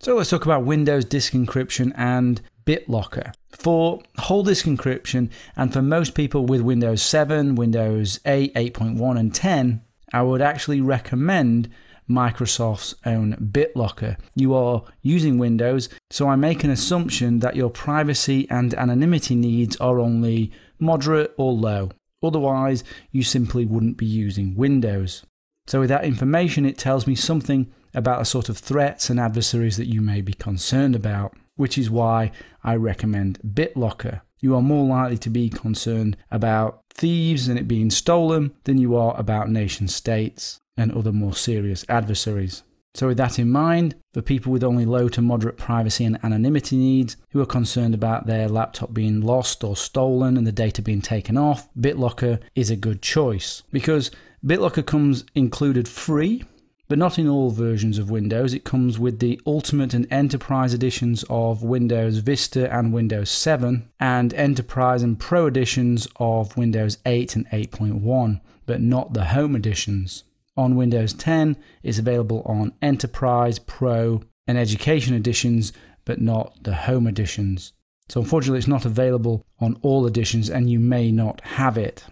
So let's talk about Windows Disk Encryption and Bitlocker. For whole disk encryption, and for most people with Windows 7, Windows 8, 8.1 and 10, I would actually recommend Microsoft's own Bitlocker. You are using Windows, so I make an assumption that your privacy and anonymity needs are only moderate or low. Otherwise, you simply wouldn't be using Windows. So with that information, it tells me something about the sort of threats and adversaries that you may be concerned about, which is why I recommend Bitlocker. You are more likely to be concerned about thieves and it being stolen than you are about nation states and other more serious adversaries. So with that in mind, for people with only low to moderate privacy and anonymity needs who are concerned about their laptop being lost or stolen and the data being taken off, Bitlocker is a good choice because Bitlocker comes included free, but not in all versions of Windows. It comes with the Ultimate and Enterprise editions of Windows Vista and Windows 7, and Enterprise and Pro editions of Windows 8 and 8.1, but not the Home editions. On Windows 10, it's available on Enterprise, Pro, and Education editions, but not the Home editions. So unfortunately, it's not available on all editions, and you may not have it.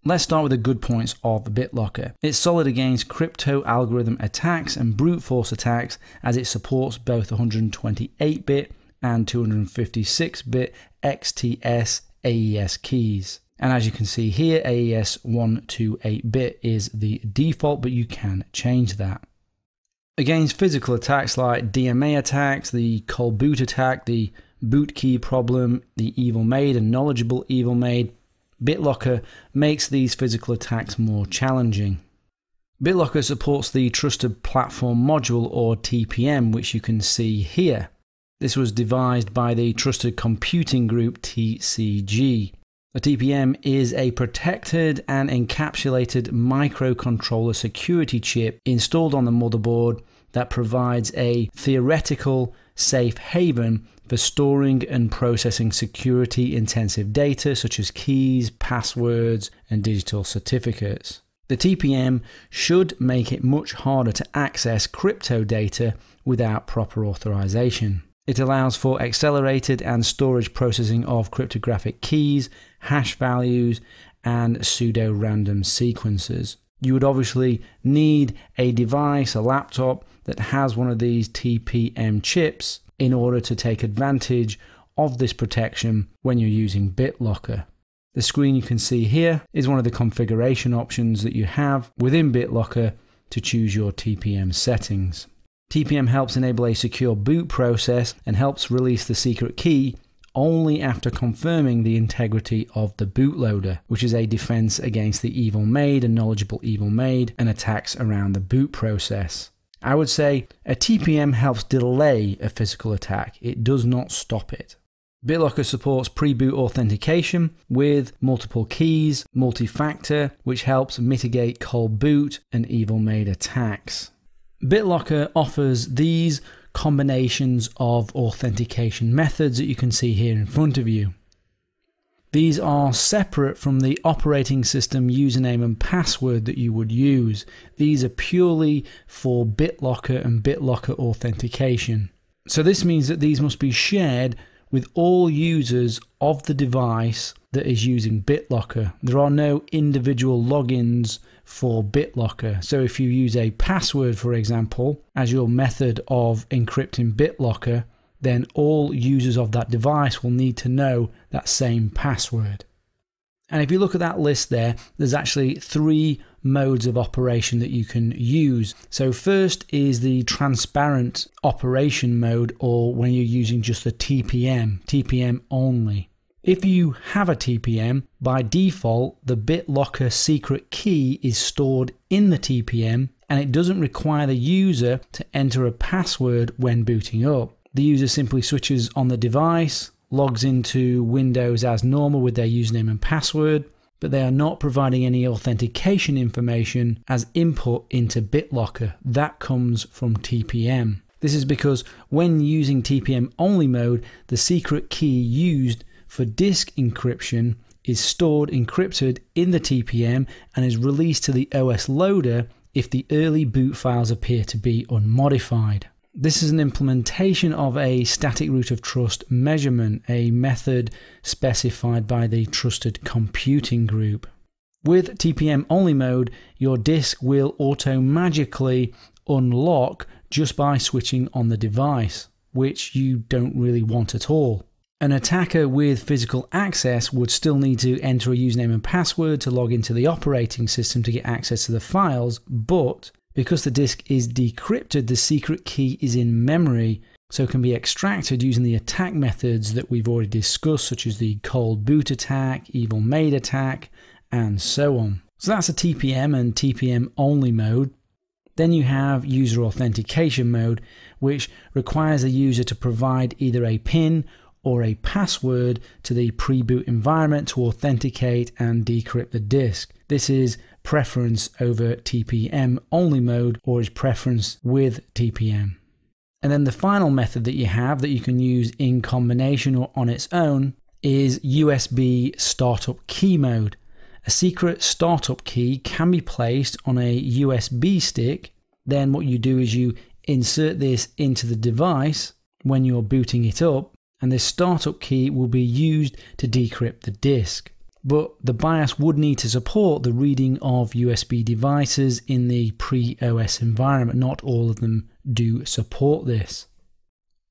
Let's start with the good points of Bitlocker. It's solid against crypto algorithm attacks and brute force attacks as it supports both 128-bit and 256-bit XTS AES keys. And as you can see here, AES 128-bit is the default, but you can change that. Against physical attacks like DMA attacks, the cold boot attack, the boot key problem, the evil maid and knowledgeable evil maid, Bitlocker makes these physical attacks more challenging. Bitlocker supports the Trusted Platform Module, or TPM, which you can see here. This was devised by the Trusted Computing Group, TCG. A TPM is a protected and encapsulated microcontroller security chip installed on the motherboard that provides a theoretical safe haven for storing and processing security-intensive data such as keys, passwords, and digital certificates. The TPM should make it much harder to access crypto data without proper authorization. It allows for accelerated and storage processing of cryptographic keys, hash values, and pseudo-random sequences. You would obviously need a device, a laptop, that has one of these TPM chips in order to take advantage of this protection when you're using Bitlocker. The screen you can see here is one of the configuration options that you have within Bitlocker to choose your TPM settings. TPM helps enable a secure boot process and helps release the secret key only after confirming the integrity of the bootloader, which is a defense against the evil maid and knowledgeable evil maid and attacks around the boot process. I would say a TPM helps delay a physical attack. It does not stop it. Bitlocker supports pre-boot authentication with multiple keys, multi-factor, which helps mitigate cold boot and evil maid attacks. Bitlocker offers these combinations of authentication methods that you can see here in front of you. These are separate from the operating system username and password that you would use. These are purely for Bitlocker and Bitlocker authentication. So this means that these must be shared with all users of the device that is using Bitlocker. There are no individual logins for Bitlocker. So if you use a password, for example, as your method of encrypting Bitlocker, then all users of that device will need to know that same password. And if you look at that list there, there's actually 3 modes of operation that you can use. So first is the transparent operation mode, or when you're using just the TPM only. If you have a TPM, by default, the Bitlocker secret key is stored in the TPM and it doesn't require the user to enter a password when booting up. The user simply switches on the device, logs into Windows as normal with their username and password, but they are not providing any authentication information as input into Bitlocker. That comes from TPM. This is because when using TPM only mode, the secret key used for disk encryption is stored encrypted in the TPM and is released to the OS loader if the early boot files appear to be unmodified. This is an implementation of a static root of trust measurement, a method specified by the Trusted Computing Group. With TPM only mode, your disk will auto-magically unlock just by switching on the device, which you don't really want at all. An attacker with physical access would still need to enter a username and password to log into the operating system to get access to the files, but because the disk is decrypted, the secret key is in memory, so can be extracted using the attack methods that we've already discussed, such as the cold boot attack, evil maid attack, and so on. So that's a TPM and TPM only mode. Then you have user authentication mode, which requires the user to provide either a PIN or a password to the pre-boot environment to authenticate and decrypt the disk. This is preference over TPM only mode, or is preference with TPM. And then the final method that you have that you can use in combination or on its own is USB startup key mode. A secret startup key can be placed on a USB stick. Then what you do is you insert this into the device when you're booting it up, and this startup key will be used to decrypt the disk. But the BIOS would need to support the reading of USB devices in the pre-OS environment. Not all of them do support this.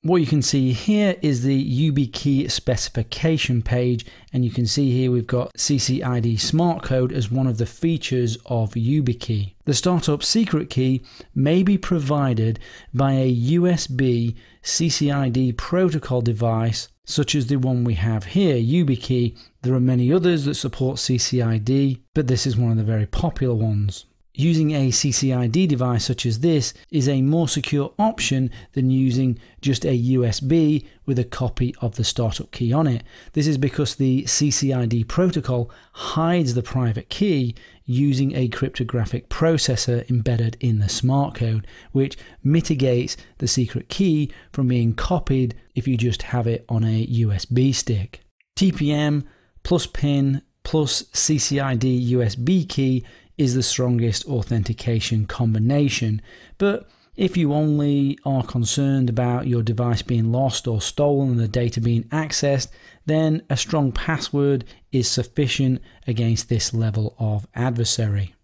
What you can see here is the YubiKey specification page, and you can see here we've got CCID smart code as one of the features of YubiKey. The startup secret key may be provided by a USB CCID protocol device such as the one we have here, YubiKey. There are many others that support CCID, but this is one of the very popular ones. Using a CCID device such as this is a more secure option than using just a USB with a copy of the startup key on it. This is because the CCID protocol hides the private key using a cryptographic processor embedded in the smart code, which mitigates the secret key from being copied if you just have it on a USB stick. TPM plus PIN plus CCID USB key is the strongest authentication combination, but if you only are concerned about your device being lost or stolen and the data being accessed, then a strong password is sufficient against this level of adversary.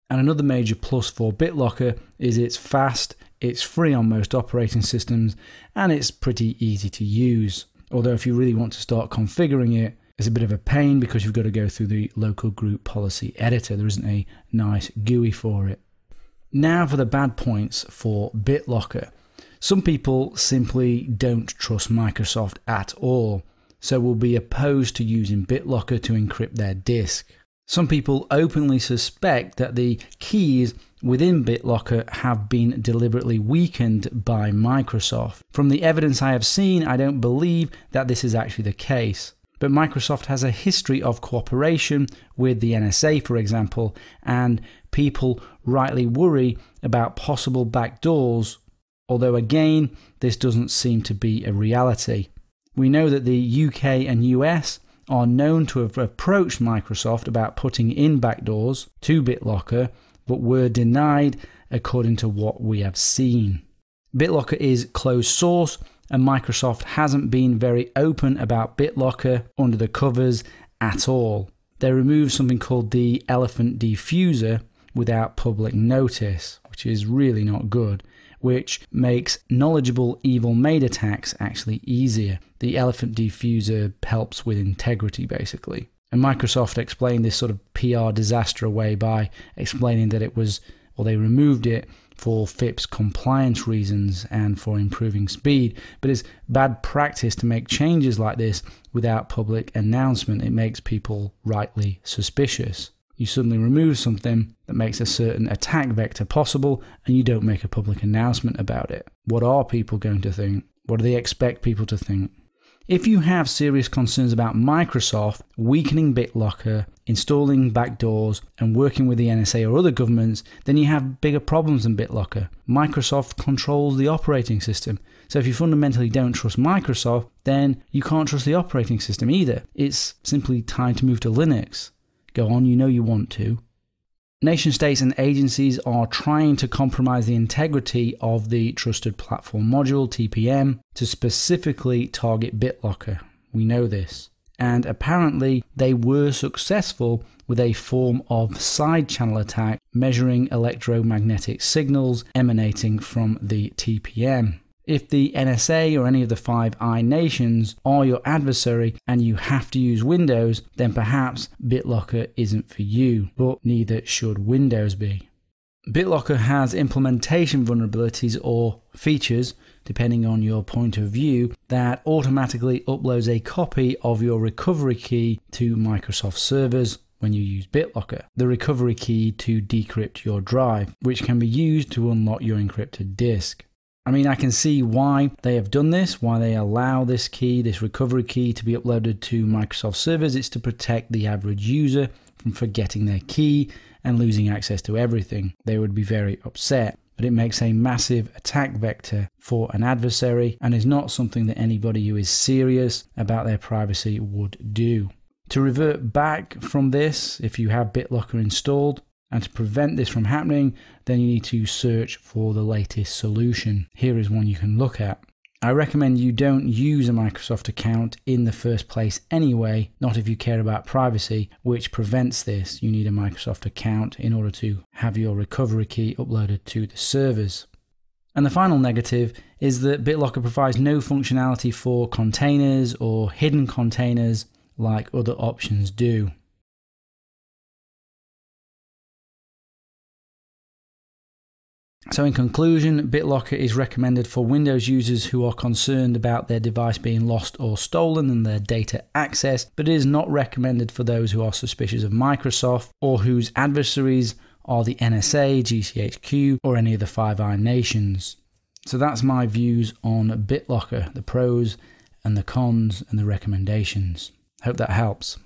And another major plus for Bitlocker is it's fast, it's free on most operating systems, and it's pretty easy to use. Although if you really want to start configuring it, it's a bit of a pain because you've got to go through the local group policy editor. There isn't a nice GUI for it. Now for the bad points for Bitlocker. Some people simply don't trust Microsoft at all, so will be opposed to using Bitlocker to encrypt their disk. Some people openly suspect that the keys within Bitlocker have been deliberately weakened by Microsoft. From the evidence I have seen, I don't believe that this is actually the case. But Microsoft has a history of cooperation with the NSA, for example, and people rightly worry about possible backdoors, although again, this doesn't seem to be a reality. We know that the UK and US are known to have approached Microsoft about putting in backdoors to Bitlocker, but were denied according to what we have seen. Bitlocker is closed source, and Microsoft hasn't been very open about Bitlocker under the covers at all. They removed something called the Elephant Diffuser without public notice, which is really not good, which makes knowledgeable evil maid attacks actually easier. The Elephant Diffuser helps with integrity, basically. And Microsoft explained this sort of PR disaster away by explaining that it was, or they removed it for FIPS compliance reasons and for improving speed, but it's bad practice to make changes like this without public announcement. It makes people rightly suspicious. You suddenly remove something that makes a certain attack vector possible and you don't make a public announcement about it. What are people going to think? What do they expect people to think? If you have serious concerns about Microsoft weakening Bitlocker, installing backdoors, and working with the NSA or other governments, then you have bigger problems than Bitlocker. Microsoft controls the operating system. So if you fundamentally don't trust Microsoft, then you can't trust the operating system either. It's simply time to move to Linux. Go on, you know you want to. Nation states and agencies are trying to compromise the integrity of the Trusted Platform Module, TPM, to specifically target Bitlocker. We know this. And apparently they were successful with a form of side channel attack measuring electromagnetic signals emanating from the TPM. If the NSA or any of the Five Eyes nations are your adversary and you have to use Windows, then perhaps Bitlocker isn't for you, but neither should Windows be. Bitlocker has implementation vulnerabilities or features, depending on your point of view, that automatically uploads a copy of your recovery key to Microsoft servers when you use Bitlocker, the recovery key to decrypt your drive, which can be used to unlock your encrypted disk. I mean, I can see why they have done this, why they allow this key, this recovery key, to be uploaded to Microsoft servers. It's to protect the average user from forgetting their key and losing access to everything. They would be very upset. But it makes a massive attack vector for an adversary and is not something that anybody who is serious about their privacy would do. To revert back from this, if you have Bitlocker installed, and to prevent this from happening, then you need to search for the latest solution. Here is one you can look at. I recommend you don't use a Microsoft account in the first place anyway, not if you care about privacy, which prevents this. You need a Microsoft account in order to have your recovery key uploaded to the servers. And the final negative is that Bitlocker provides no functionality for containers or hidden containers like other options do. So in conclusion, Bitlocker is recommended for Windows users who are concerned about their device being lost or stolen and their data access, but it is not recommended for those who are suspicious of Microsoft or whose adversaries are the NSA, GCHQ, or any of the Five Eyes nations. So that's my views on Bitlocker, the pros and the cons and the recommendations. Hope that helps.